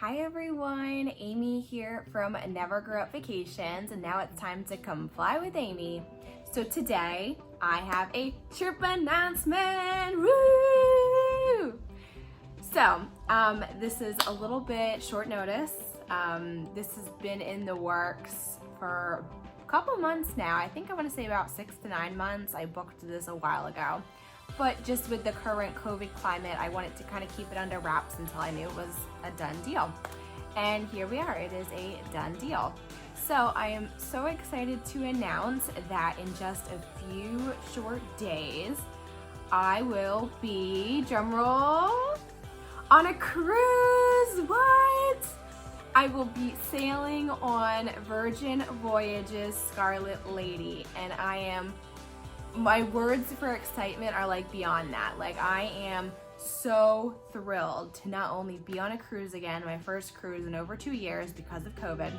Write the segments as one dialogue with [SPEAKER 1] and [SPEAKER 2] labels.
[SPEAKER 1] Hi everyone, Amy here from Never Grew Up Vacations, and now it's time to come fly with Amy. So today I have a trip announcement. Woo! So this is a little bit short notice. This has been in the works for a couple months now. I think I want to say about 6 to 9 months. I booked this a while ago. But just with the current COVID climate, I wanted to kind of keep it under wraps until I knew it was a done deal. And here we are, it is a done deal. So I am so excited to announce that in just a few short days, I will be, drumroll, on a cruise. What? I will be sailing on Virgin Voyages Scarlet Lady, and my words for excitement are like beyond that. Like, I am so thrilled to not only be on a cruise again, my first cruise in over 2 years because of COVID,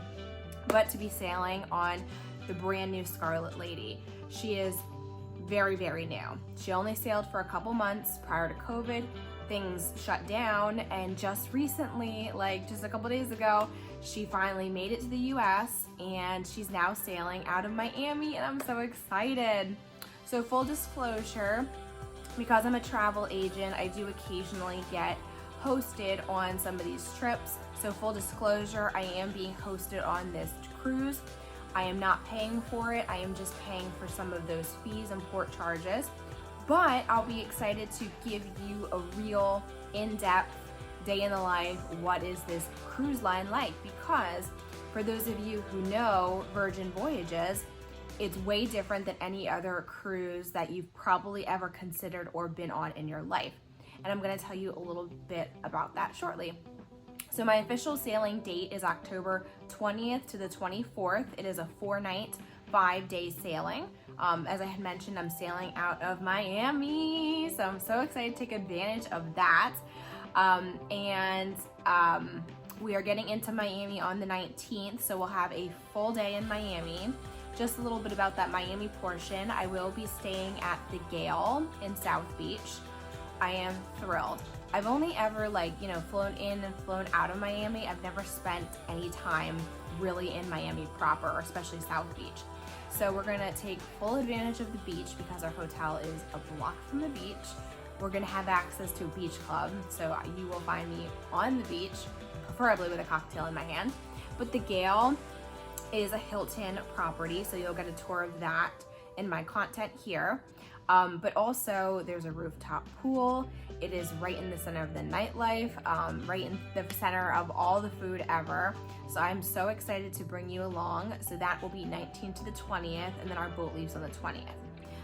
[SPEAKER 1] but to be sailing on the brand new Scarlet Lady. She is very, very new. She only sailed for a couple months prior to COVID. Things shut down, and just recently, like just a couple days ago, she finally made it to the US and she's now sailing out of Miami, and I'm so excited. So full disclosure, because I'm a travel agent, I do occasionally get hosted on some of these trips. So full disclosure, I am being hosted on this cruise. I am not paying for it. I am just paying for some of those fees and port charges. But I'll be excited to give you a real in-depth day in the life. What is this cruise line like? Because for those of you who know Virgin Voyages, it's way different than any other cruise that you've probably ever considered or been on in your life. And I'm gonna tell you a little bit about that shortly. So my official sailing date is October 20th to the 24th. It is a 4-night, 5-day sailing. As I had mentioned, I'm sailing out of Miami, so I'm so excited to take advantage of that. We are getting into Miami on the 19th, so we'll have a full day in Miami. Just a little bit about that Miami portion. I will be staying at the Gale in South Beach. I am thrilled. I've only ever flown in and flown out of Miami. I've never spent any time really in Miami proper, especially South Beach. So we're gonna take full advantage of the beach because our hotel is a block from the beach. We're gonna have access to a beach club, so you will find me on the beach, preferably with a cocktail in my hand. But the Gale is a Hilton property, so you'll get a tour of that in my content here. But also there's a rooftop pool. It is right in the center of the nightlife, right in the center of all the food ever. So I'm so excited to bring you along. So that will be 19th to the 20th, and then our boat leaves on the 20th.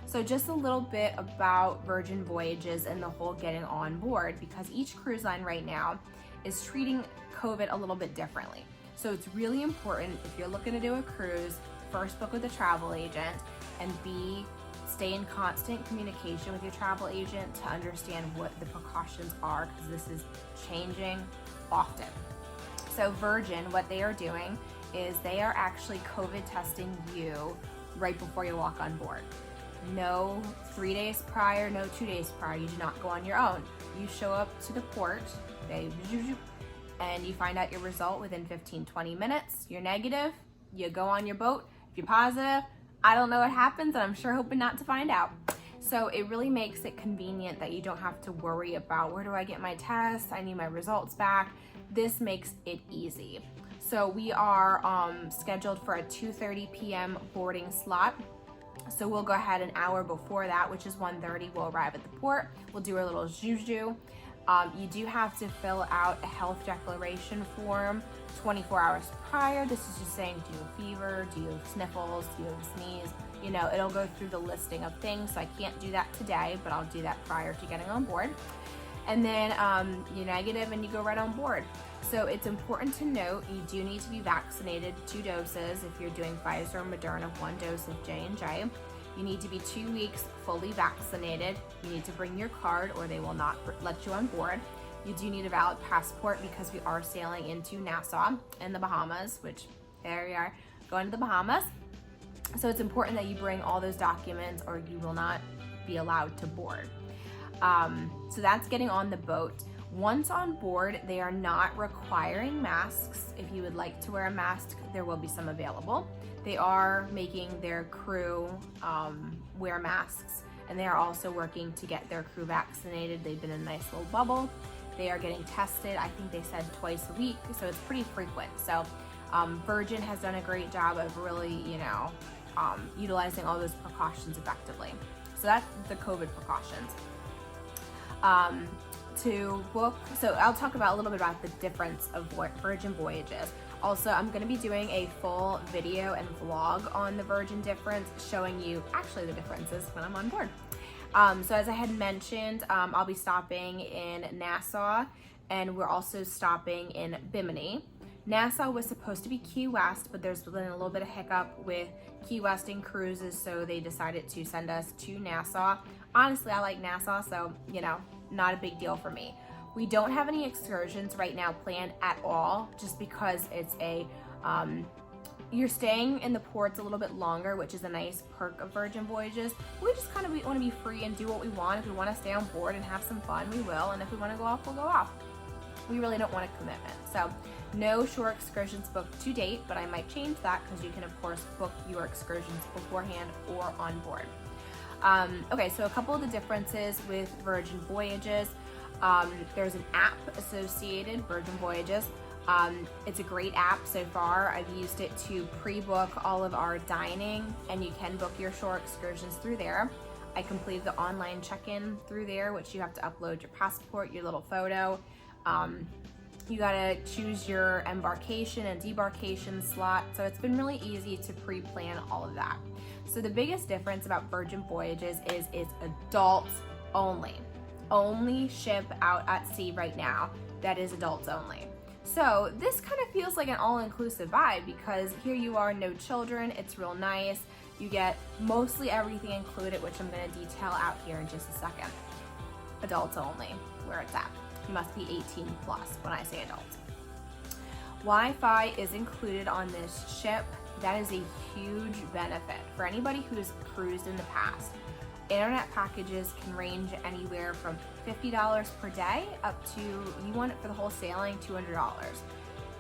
[SPEAKER 1] So just a little bit about Virgin Voyages and the whole getting on board, because each cruise line right now is treating COVID a little bit differently. So it's really important, if you're looking to do a cruise, first book with a travel agent, and B, stay in constant communication with your travel agent to understand what the precautions are, because this is changing often. So Virgin, what they are doing is they are actually COVID testing you right before you walk on board. No 3 days prior, no 2 days prior. You do not go on your own. You show up to the port, and you find out your result within 15-20 minutes. You're negative, you go on your boat. If you're positive, I don't know what happens, and I'm sure hoping not to find out. So it really makes it convenient that you don't have to worry about, where do I get my tests? I need my results back. This makes it easy. So we are scheduled for a 2:30 p.m. boarding slot. So we'll go ahead an hour before that, which is 1:30. We'll arrive at the port. We'll do our little juju. You do have to fill out a health declaration form 24 hours prior. This is just saying, do you have fever? Do you have sniffles? Do you have a sneeze? You know, it'll go through the listing of things. So I can't do that today, but I'll do that prior to getting on board. And then you're negative and you go right on board. So it's important to note, you do need to be vaccinated 2 doses. If you're doing Pfizer or Moderna, 1 dose of J&J. You need to be 2 weeks fully vaccinated. You need to bring your card or they will not let you on board. You do need a valid passport because we are sailing into Nassau in the Bahamas, which there we are, going to the Bahamas. So it's important that you bring all those documents or you will not be allowed to board. So that's getting on the boat. Once on board, they are not requiring masks. If you would like to wear a mask, there will be some available. They are making their crew wear masks, and they are also working to get their crew vaccinated. They've been in a nice little bubble. They are getting tested, I think they said twice a week, so it's pretty frequent. So Virgin has done a great job of really, utilizing all those precautions effectively. So that's the COVID precautions. To book, so I'll talk about a little bit about the difference of Virgin Voyages. Also, I'm going to be doing a full video and vlog on the Virgin difference, showing you actually the differences when I'm on board. So as I had mentioned, I'll be stopping in Nassau, and we're also stopping in Bimini. Nassau was supposed to be Key West, but there's been a little bit of hiccup with Key Westing cruises, so they decided to send us to Nassau. Honestly, I like Nassau, so, not a big deal for me. We don't have any excursions right now planned at all, just because it's you're staying in the ports a little bit longer, which is a nice perk of Virgin Voyages. We just kind of want to be free and do what we want. If we want to stay on board and have some fun, we will. And if we want to go off, we'll go off. We really don't want a commitment. So no shore excursions booked to date, but I might change that because you can, of course, book your excursions beforehand or on board. Okay, so a couple of the differences with Virgin Voyages. There's an app associated, Virgin Voyages. It's a great app so far. I've used it to pre-book all of our dining, and you can book your shore excursions through there. I completed the online check-in through there, which you have to upload your passport, your little photo. You gotta choose your embarkation and debarkation slot. So it's been really easy to pre-plan all of that. So the biggest difference about Virgin Voyages is it's adults only. Only ship out at sea right now that is adults only. So this kind of feels like an all-inclusive vibe, because here you are, no children, it's real nice. You get mostly everything included, which I'm gonna detail out here in just a second. Adults only, where it's at. You must be 18 plus when I say adults. Wi-Fi is included on this ship. That is a huge benefit for anybody who's cruised in the past. Internet packages can range anywhere from $50 per day up to, you want it for the whole sailing, $200.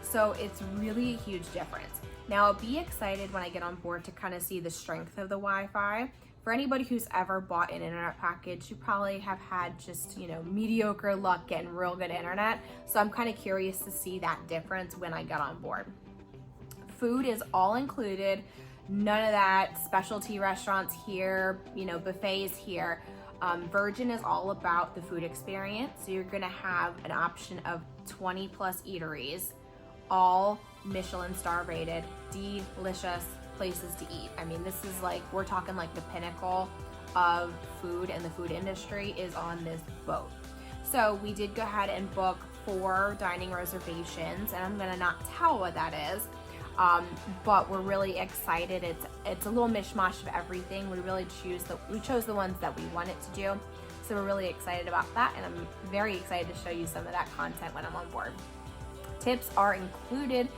[SPEAKER 1] So it's really a huge difference. Now, be excited when I get on board to kind of see the strength of the Wi-Fi. For anybody who's ever bought an internet package, you probably have had just, mediocre luck getting real good internet. So I'm kind of curious to see that difference when I get on board. Food is all included. None of that specialty restaurants here, buffets here. Virgin is all about the food experience. So you're gonna have an option of 20 plus eateries, all Michelin star rated, delicious places to eat. I mean, this is like, we're talking like the pinnacle of food, and the food industry is on this boat. So we did go ahead and book 4 dining reservations, and I'm gonna not tell what that is. But we're really excited. It's a little mishmash of everything. We chose the ones that we wanted to do. So we're really excited about that, and I'm very excited to show you some of that content when I'm on board. Tips are included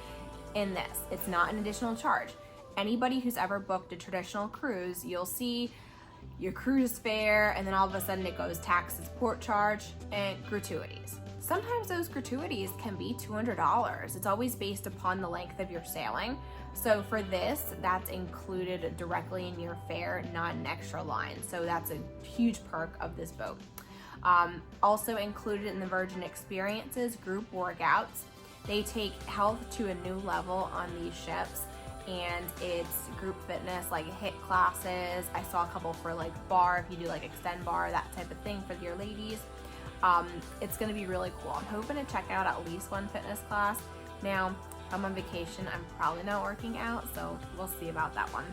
[SPEAKER 1] in this. It's not an additional charge. Anybody who's ever booked a traditional cruise, you'll see your cruise fare, and then all of a sudden it goes taxes, port charge, and gratuities. Sometimes those gratuities can be $200. It's always based upon the length of your sailing. So for this, that's included directly in your fare, not an extra line. So that's a huge perk of this boat. Also included in the Virgin experiences, group workouts. They take health to a new level on these ships, and it's group fitness, like HIIT classes. I saw a couple for like bar, if you do like extend bar, that type of thing for your ladies. It's gonna be really cool. I'm hoping to check out at least one fitness class. Now, if I'm on vacation, I'm probably not working out, so we'll see about that one.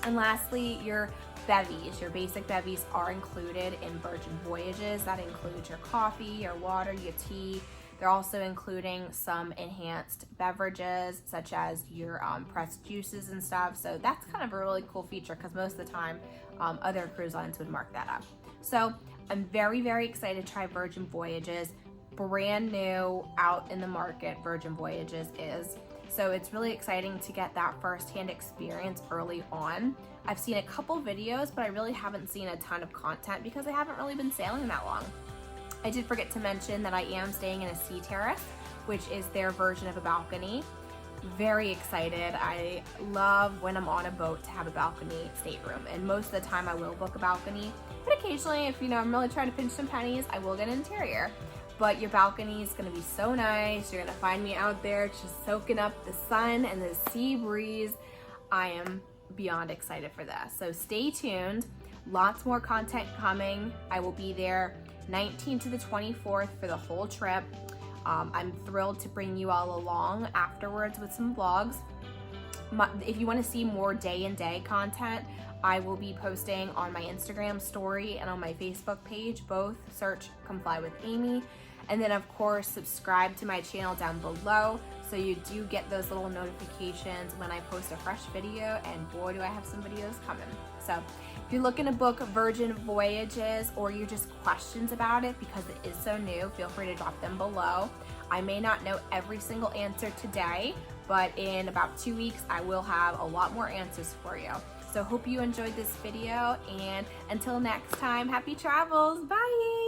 [SPEAKER 1] And lastly, your bevies, your basic bevies are included in Virgin Voyages. That includes your coffee, your water, your tea. They're also including some enhanced beverages, such as your pressed juices and stuff. So that's kind of a really cool feature, because most of the time, other cruise lines would mark that up. So I'm very, very excited to try Virgin Voyages. Brand new, out in the market, Virgin Voyages is. So it's really exciting to get that firsthand experience early on. I've seen a couple videos, but I really haven't seen a ton of content because I haven't really been sailing that long. I did forget to mention that I am staying in a sea terrace, which is their version of a balcony. Very excited. I love when I'm on a boat to have a balcony stateroom, and most of the time I will book a balcony, but occasionally if I'm really trying to pinch some pennies, I will get an interior. But your balcony is going to be so nice. You're going to find me out there just soaking up the sun and the sea breeze. I am beyond excited for this. So stay tuned. Lots more content coming. I will be there 19th to the 24th for the whole trip. I'm thrilled to bring you all along afterwards with some vlogs. If you want to see more day-and-day content, I will be posting on my Instagram story and on my Facebook page. Both search Come Fly with Amy. And then of course, subscribe to my channel down below so you do get those little notifications when I post a fresh video, and boy do I have some videos coming. So if you're looking to book Virgin Voyages, or you're just questions about it because it is so new, feel free to drop them below. I may not know every single answer today, but in about 2 weeks I will have a lot more answers for you. So hope you enjoyed this video, and until next time, happy travels, bye!